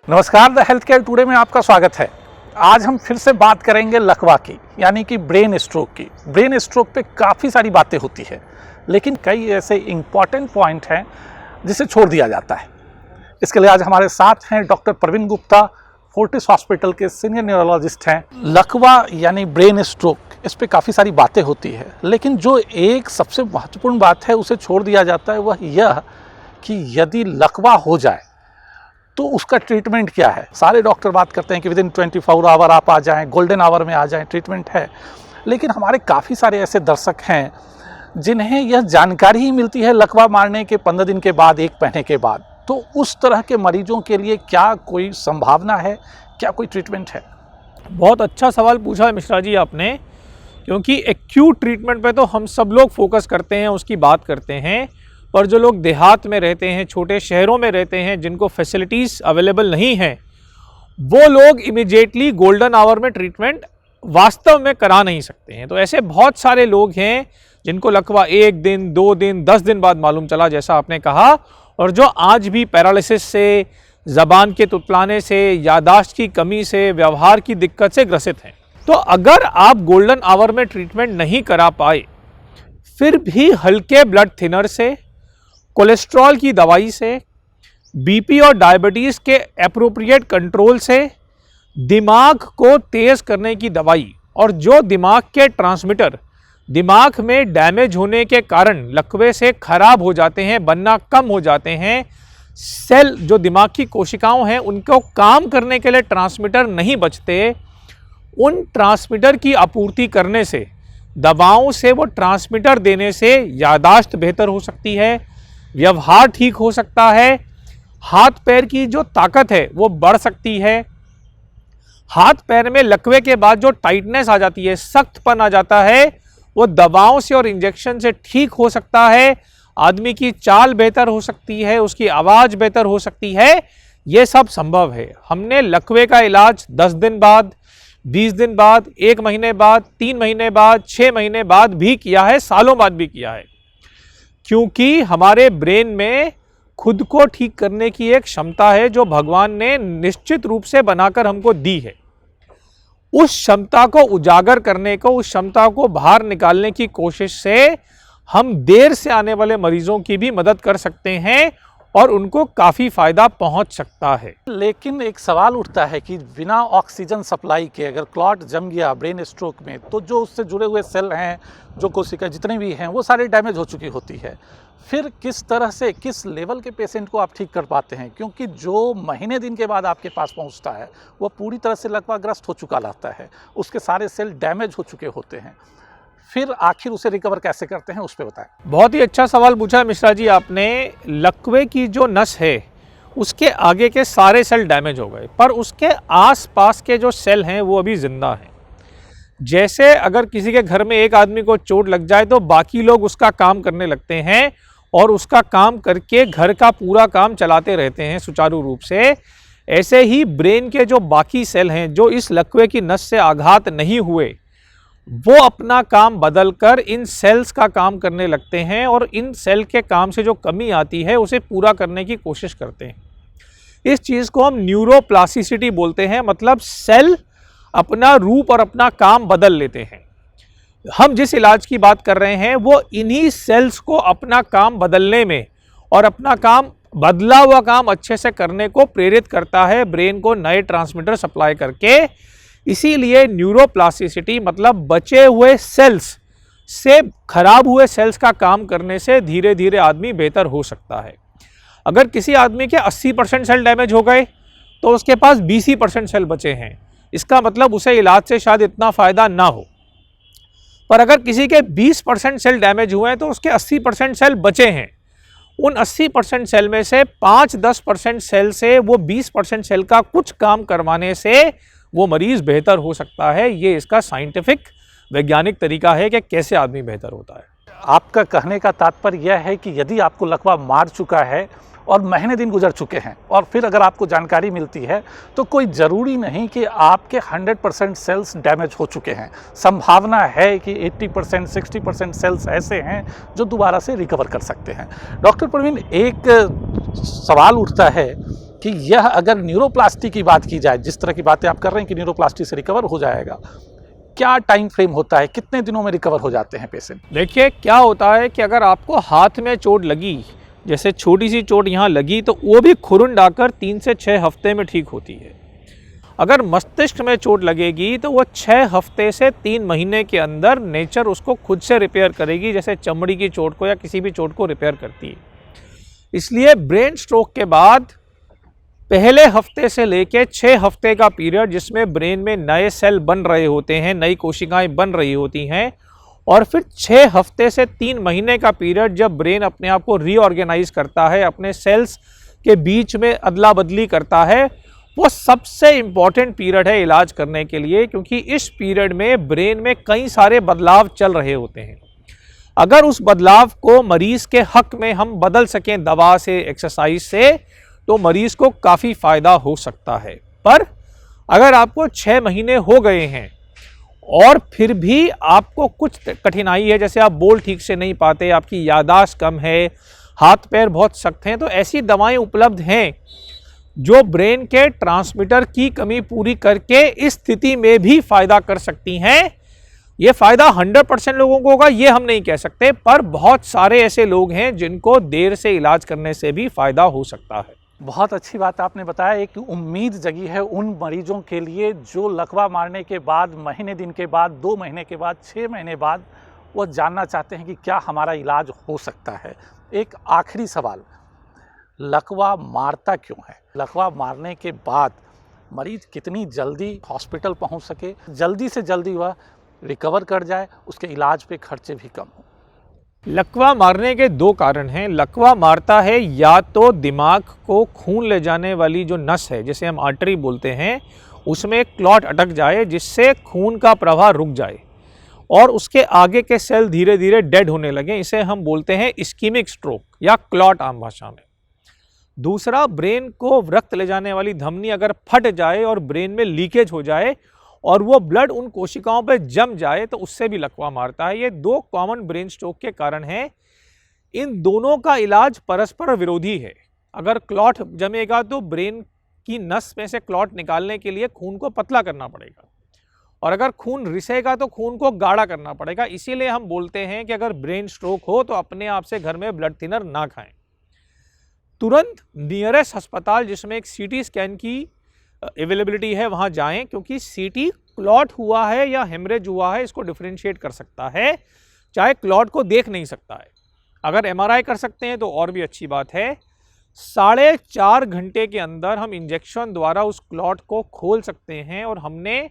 नमस्कार, the health care today में आपका स्वागत है। आज हम फिर से बात करेंगे लकवा की, यानी कि ब्रेन स्ट्रोक की। ब्रेन स्ट्रोक पे काफ़ी सारी बातें होती है, लेकिन कई ऐसे इम्पॉर्टेंट पॉइंट हैं जिसे छोड़ दिया जाता है। इसके लिए आज हमारे साथ हैं डॉक्टर प्रवीण गुप्ता, फोर्टिस हॉस्पिटल के सीनियर न्यूरोलॉजिस्ट हैं। लकवा यानी ब्रेन स्ट्रोक, इस पे काफ़ी सारी बातें होती है, लेकिन जो एक सबसे महत्वपूर्ण बात है उसे छोड़ दिया जाता है, वह यह कि यदि लकवा हो जाए तो उसका ट्रीटमेंट क्या है। सारे डॉक्टर बात करते हैं कि विदिन 24 आवर आप आ जाएं, गोल्डन आवर में आ जाएं, ट्रीटमेंट है। लेकिन हमारे काफ़ी सारे ऐसे दर्शक हैं जिन्हें यह जानकारी ही मिलती है लकवा मारने के 15 दिन के बाद, 1 महीने के बाद। तो उस तरह के मरीजों के लिए क्या कोई संभावना है, क्या कोई ट्रीटमेंट है? बहुत अच्छा सवाल पूछा है मिश्रा जी आपने, क्योंकि एक्यूट ट्रीटमेंट पे तो हम सब लोग फोकस करते हैं, उसकी बात करते हैं। पर जो लोग देहात में रहते हैं, छोटे शहरों में रहते हैं, जिनको फैसिलिटीज़ अवेलेबल नहीं हैं, वो लोग इमिडिएटली गोल्डन आवर में ट्रीटमेंट वास्तव में करा नहीं सकते हैं। तो ऐसे बहुत सारे लोग हैं जिनको लकवा 1 दिन, 2 दिन, 10 दिन बाद मालूम चला, जैसा आपने कहा, और जो आज भी पैरालिसिस से, ज़बान के तुतलाने से, यादाश्त की कमी से, व्यवहार की दिक्कत से ग्रसित हैं। तो अगर आप गोल्डन आवर में ट्रीटमेंट नहीं करा पाए, फिर भी हल्के ब्लड थिनर से, कोलेस्ट्रॉल की दवाई से, बीपी और डायबिटीज़ के एप्रोप्रिएट कंट्रोल से, दिमाग को तेज़ करने की दवाई, और जो दिमाग के ट्रांसमीटर दिमाग में डैमेज होने के कारण लकवे से खराब हो जाते हैं, बनना कम हो जाते हैं, सेल जो दिमाग की कोशिकाओं हैं उनको काम करने के लिए ट्रांसमीटर नहीं बचते, उन ट्रांसमीटर की आपूर्ति करने से, दवाओं से वो ट्रांसमीटर देने से यादाश्त बेहतर हो सकती है, व्यवहार ठीक हो सकता है, हाथ पैर की जो ताकत है वो बढ़ सकती है। हाथ पैर में लकवे के बाद जो टाइटनेस आ जाती है, सख्तपन आ जाता है, वो दवाओं से और इंजेक्शन से ठीक हो सकता है। आदमी की चाल बेहतर हो सकती है, उसकी आवाज़ बेहतर हो सकती है। ये सब संभव है। हमने लकवे का इलाज 10 दिन बाद, 20 दिन बाद, 1 महीने बाद, 3 महीने बाद, 6 महीने बाद भी किया है, सालों बाद भी किया है, क्योंकि हमारे ब्रेन में खुद को ठीक करने की एक क्षमता है जो भगवान ने निश्चित रूप से बनाकर हमको दी है। उस क्षमता को उजागर करने को, उस क्षमता को बाहर निकालने की कोशिश से हम देर से आने वाले मरीजों की भी मदद कर सकते हैं और उनको काफ़ी फ़ायदा पहुंच सकता है। लेकिन एक सवाल उठता है कि बिना ऑक्सीजन सप्लाई के अगर क्लॉट जम गया ब्रेन स्ट्रोक में, तो जो उससे जुड़े हुए सेल हैं, जो कोशिका जितने भी हैं, वो सारे डैमेज हो चुकी होती है। फिर किस तरह से, किस लेवल के पेशेंट को आप ठीक कर पाते हैं? क्योंकि जो महीने दिन के बाद आपके पास पहुंचता है वो पूरी तरह से लकवाग्रस्त हो चुका रहता है, उसके सारे सेल डैमेज हो चुके होते हैं। फिर आखिर उसे रिकवर कैसे करते हैं, उस पर बताएं। बहुत ही अच्छा सवाल पूछा मिश्रा जी आपने। लकवे की जो नस है उसके आगे के सारे सेल डैमेज हो गए, पर उसके आसपास के जो सेल हैं वो अभी जिंदा हैं। जैसे अगर किसी के घर में एक आदमी को चोट लग जाए तो बाकी लोग उसका काम करने लगते हैं और उसका काम करके घर का पूरा काम चलाते रहते हैं सुचारू रूप से। ऐसे ही ब्रेन के जो बाकी सेल हैं जो इस लकवे की नस से आघात नहीं हुए, वो अपना काम बदलकर इन सेल्स का काम करने लगते हैं और इन सेल के काम से जो कमी आती है उसे पूरा करने की कोशिश करते हैं। इस चीज़ को हम न्यूरोप्लास्टिसिटी बोलते हैं, मतलब सेल अपना रूप और अपना काम बदल लेते हैं। हम जिस इलाज की बात कर रहे हैं वो इन्हीं सेल्स को अपना काम बदलने में और अपना काम, बदला हुआ काम अच्छे से करने को प्रेरित करता है, ब्रेन को नए ट्रांसमीटर सप्लाई करके। इसीलिए न्यूरोप्लास्टिसिटी मतलब बचे हुए सेल्स से खराब हुए सेल्स का काम करने से धीरे धीरे आदमी बेहतर हो सकता है। अगर किसी आदमी के 80% सेल डैमेज हो गए तो उसके पास 20% सेल बचे हैं, इसका मतलब उसे इलाज से शायद इतना फ़ायदा ना हो। पर अगर किसी के 20% सेल डैमेज हुए हैं तो उसके 80% सेल बचे हैं। उन 80% सेल में से 5-10% सेल से वो 20% सेल का कुछ काम करवाने से वो मरीज़ बेहतर हो सकता है। ये इसका साइंटिफिक, वैज्ञानिक तरीका है कि कैसे आदमी बेहतर होता है। आपका कहने का तात्पर्य यह है कि यदि आपको लकवा मार चुका है और महीने दिन गुजर चुके हैं और फिर अगर आपको जानकारी मिलती है तो कोई ज़रूरी नहीं कि आपके 100% सेल्स डैमेज हो चुके हैं। संभावना है कि 80%, 60% सेल्स ऐसे हैं जो दोबारा से रिकवर कर सकते हैं। डॉक्टर प्रवीण, एक सवाल उठता है कि यह अगर न्यूरोप्लास्टी की बात की जाए, जिस तरह की बातें आप कर रहे हैं कि न्यूरोप्लास्टी से रिकवर हो जाएगा, क्या टाइम फ्रेम होता है, कितने दिनों में रिकवर हो जाते हैं पेशेंट? देखिए क्या होता है कि अगर आपको हाथ में चोट लगी, जैसे छोटी सी चोट यहाँ लगी, तो वो भी खुरन आकर 3 से 6 हफ्ते में ठीक होती है। अगर मस्तिष्क में चोट लगेगी तो वो 6 हफ्ते से 3 महीने के अंदर नेचर उसको खुद से रिपेयर करेगी, जैसे चमड़ी की चोट को या किसी भी चोट को रिपेयर करती है। इसलिए ब्रेन स्ट्रोक के बाद पहले हफ्ते से लेके 6 हफ्ते का पीरियड, जिसमें ब्रेन में नए सेल बन रहे होते हैं, नई कोशिकाएं बन रही होती हैं, और फिर 6 हफ्ते से 3 महीने का पीरियड जब ब्रेन अपने आप को रीऑर्गेनाइज करता है, अपने सेल्स के बीच में अदला बदली करता है, वो सबसे इम्पॉर्टेंट पीरियड है इलाज करने के लिए, क्योंकि इस पीरियड में ब्रेन में कई सारे बदलाव चल रहे होते हैं। अगर उस बदलाव को मरीज के हक में हम बदल सकें दवा से, एक्सरसाइज से, तो मरीज को काफ़ी फ़ायदा हो सकता है। पर अगर आपको 6 महीने हो गए हैं और फिर भी आपको कुछ कठिनाई है, जैसे आप बोल ठीक से नहीं पाते, आपकी याददाश्त कम है, हाथ पैर बहुत सख्त हैं, तो ऐसी दवाएं उपलब्ध हैं जो ब्रेन के ट्रांसमीटर की कमी पूरी करके इस स्थिति में भी फ़ायदा कर सकती हैं। ये फ़ायदा 100% लोगों को होगा ये हम नहीं कह सकते, पर बहुत सारे ऐसे लोग हैं जिनको देर से इलाज करने से भी फ़ायदा हो सकता है। बहुत अच्छी बात आपने बताया, एक उम्मीद जगी है उन मरीजों के लिए जो लकवा मारने के बाद, महीने दिन के बाद, 2 महीने के बाद, 6 महीने बाद वो जानना चाहते हैं कि क्या हमारा इलाज हो सकता है। एक आखिरी सवाल, लकवा मारता क्यों है? लकवा मारने के बाद मरीज कितनी जल्दी हॉस्पिटल पहुंच सके, जल्दी से जल्दी वह रिकवर कर जाए, उसके इलाज पे खर्चे भी कम हो? लकवा मारने के 2 कारण हैं। लकवा मारता है या तो दिमाग को खून ले जाने वाली जो नस है, जिसे हम आर्टरी बोलते हैं, उसमें क्लॉट अटक जाए, जिससे खून का प्रवाह रुक जाए और उसके आगे के सेल धीरे धीरे डेड होने लगे। इसे हम बोलते हैं इस्कीमिक स्ट्रोक या क्लॉट आम भाषा में। दूसरा, ब्रेन को रक्त ले जाने वाली धमनी अगर फट जाए और ब्रेन में लीकेज हो जाए और वो ब्लड उन कोशिकाओं पर जम जाए, तो उससे भी लकवा मारता है। ये 2 कॉमन ब्रेन स्ट्रोक के कारण हैं। इन दोनों का इलाज परस्पर विरोधी है। अगर क्लॉट जमेगा तो ब्रेन की नस में से क्लॉट निकालने के लिए खून को पतला करना पड़ेगा, और अगर खून रिसेगा तो खून को गाढ़ा करना पड़ेगा। इसीलिए हम बोलते हैं कि अगर ब्रेन स्ट्रोक हो तो अपने आप से घर में ब्लड थिनर ना खाएं। तुरंत नियरेस्ट अस्पताल जिसमें एक सीटी स्कैन की अवेलेबिलिटी है वहां जाएं, क्योंकि सीटी क्लॉट हुआ है या हेमरेज हुआ है इसको डिफरेंशिएट कर सकता है, चाहे क्लॉट को देख नहीं सकता है। अगर एमआरआई कर सकते हैं तो और भी अच्छी बात है। 4.5 घंटे के अंदर हम इंजेक्शन द्वारा उस क्लॉट को खोल सकते हैं, और हमने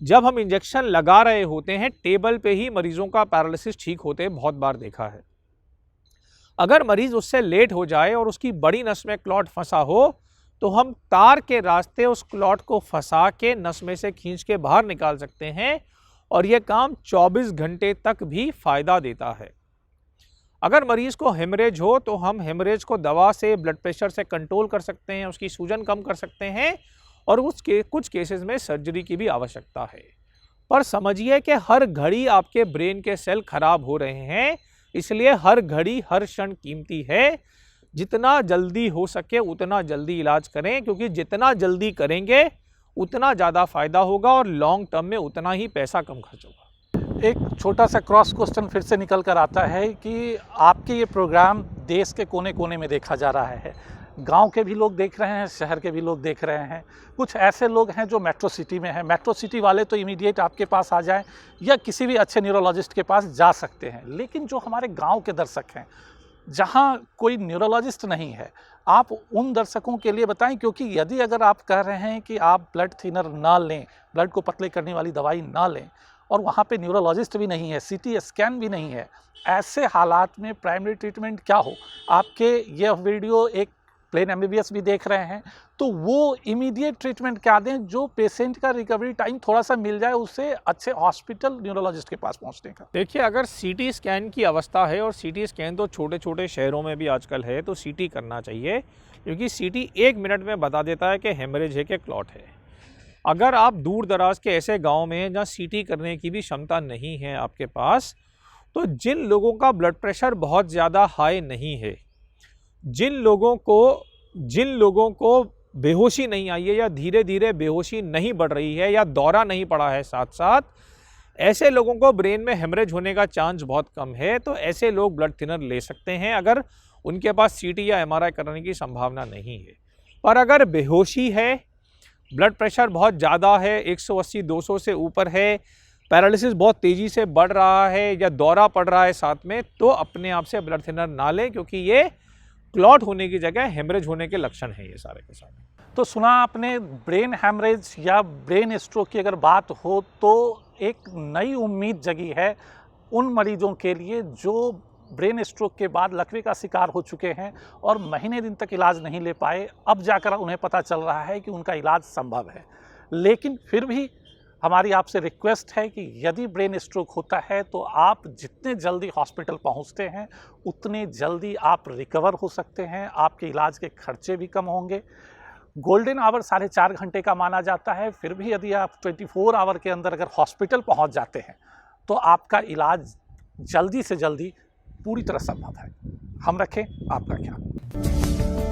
जब हम इंजेक्शन लगा रहे होते हैं टेबल पे ही मरीजों का पैरालिसिस ठीक होते बहुत बार देखा है। अगर मरीज उससे लेट हो जाए और उसकी बड़ी नस में क्लॉट फंसा हो, तो हम तार के रास्ते उस क्लॉट को फंसा के नस में से खींच के बाहर निकाल सकते हैं, और यह काम 24 घंटे तक भी फायदा देता है। अगर मरीज को हेमरेज हो तो हम हेमरेज को दवा से, ब्लड प्रेशर से कंट्रोल कर सकते हैं, उसकी सूजन कम कर सकते हैं, और कुछ केसेस में सर्जरी की भी आवश्यकता है। पर समझिए कि हर घड़ी आपके ब्रेन के सेल खराब हो रहे हैं, इसलिए हर घड़ी, हर क्षण कीमती है। जितना जल्दी हो सके उतना जल्दी इलाज करें, क्योंकि जितना जल्दी करेंगे उतना ज़्यादा फ़ायदा होगा और लॉन्ग टर्म में उतना ही पैसा कम खर्च होगा। एक छोटा सा क्रॉस क्वेश्चन फिर से निकल कर आता है कि आपके ये प्रोग्राम देश के कोने कोने में देखा जा रहा है, गांव के भी लोग देख रहे हैं, शहर के भी लोग देख रहे हैं, कुछ ऐसे लोग हैं जो मेट्रो सिटी में हैं। मेट्रो सिटी वाले तो इमीडिएट आपके पास आ जाएं या किसी भी अच्छे न्यूरोलॉजिस्ट के पास जा सकते हैं, लेकिन जो हमारे गांव के दर्शक हैं जहां कोई न्यूरोलॉजिस्ट नहीं है, आप उन दर्शकों के लिए बताएं, क्योंकि यदि अगर आप कह रहे हैं कि आप ब्लड थिनर ना लें, ब्लड को पतले करने वाली दवाई ना लें, और वहाँ पे न्यूरोलॉजिस्ट भी नहीं है, सीटी स्कैन भी नहीं है, ऐसे हालात में प्राइमरी ट्रीटमेंट क्या हो? आपके यह वीडियो एक प्लेन एमबीबीएस भी देख रहे हैं, तो वो इमीडिएट ट्रीटमेंट क्या दें जो पेशेंट का रिकवरी टाइम थोड़ा सा मिल जाए उसे अच्छे हॉस्पिटल न्यूरोलॉजिस्ट के पास पहुंचने का? देखिए, अगर सीटी स्कैन की अवस्था है, और सीटी स्कैन तो छोटे छोटे शहरों में भी आजकल है, तो सीटी करना चाहिए, क्योंकि सीटी 1 मिनट में बता देता है कि हेमरेज है कि क्लॉट है। अगर आप दूर दराज के ऐसे गाँव में हैं जहाँ सीटी करने की भी क्षमता नहीं है आपके पास, तो जिन लोगों का ब्लड प्रेशर बहुत ज़्यादा हाई नहीं है, जिन लोगों को बेहोशी नहीं आई है या धीरे धीरे बेहोशी नहीं बढ़ रही है या दौरा नहीं पड़ा है साथ साथ, ऐसे लोगों को ब्रेन में हेमरेज होने का चांस बहुत कम है। तो ऐसे लोग ब्लड थिनर ले सकते हैं अगर उनके पास सीटी या एमआरआई कराने की संभावना नहीं है। पर अगर बेहोशी है, ब्लड प्रेशर बहुत ज़्यादा है, 180-200 से ऊपर है, पैरालिसिस बहुत तेज़ी से बढ़ रहा है या दौरा पड़ रहा है साथ में, तो अपने आप से ब्लड थिनर ना लें, क्योंकि ये क्लॉट होने की जगह हेमरेज होने के लक्षण हैं ये सारे के सारे। तो सुना आपने, ब्रेन हैमरेज या ब्रेन स्ट्रोक की अगर बात हो तो एक नई उम्मीद जगी है उन मरीजों के लिए जो ब्रेन स्ट्रोक के बाद लकवे का शिकार हो चुके हैं और महीने दिन तक इलाज नहीं ले पाए। अब जाकर उन्हें पता चल रहा है कि उनका इलाज संभव है। लेकिन फिर भी हमारी आपसे रिक्वेस्ट है कि यदि ब्रेन स्ट्रोक होता है तो आप जितने जल्दी हॉस्पिटल पहुंचते हैं उतने जल्दी आप रिकवर हो सकते हैं, आपके इलाज के खर्चे भी कम होंगे। गोल्डन आवर 4.5 घंटे का माना जाता है, फिर भी यदि आप 24 आवर के अंदर अगर हॉस्पिटल पहुंच जाते हैं तो आपका इलाज जल्दी से जल्दी पूरी तरह संभव है। हम रखें आपका ख्याल।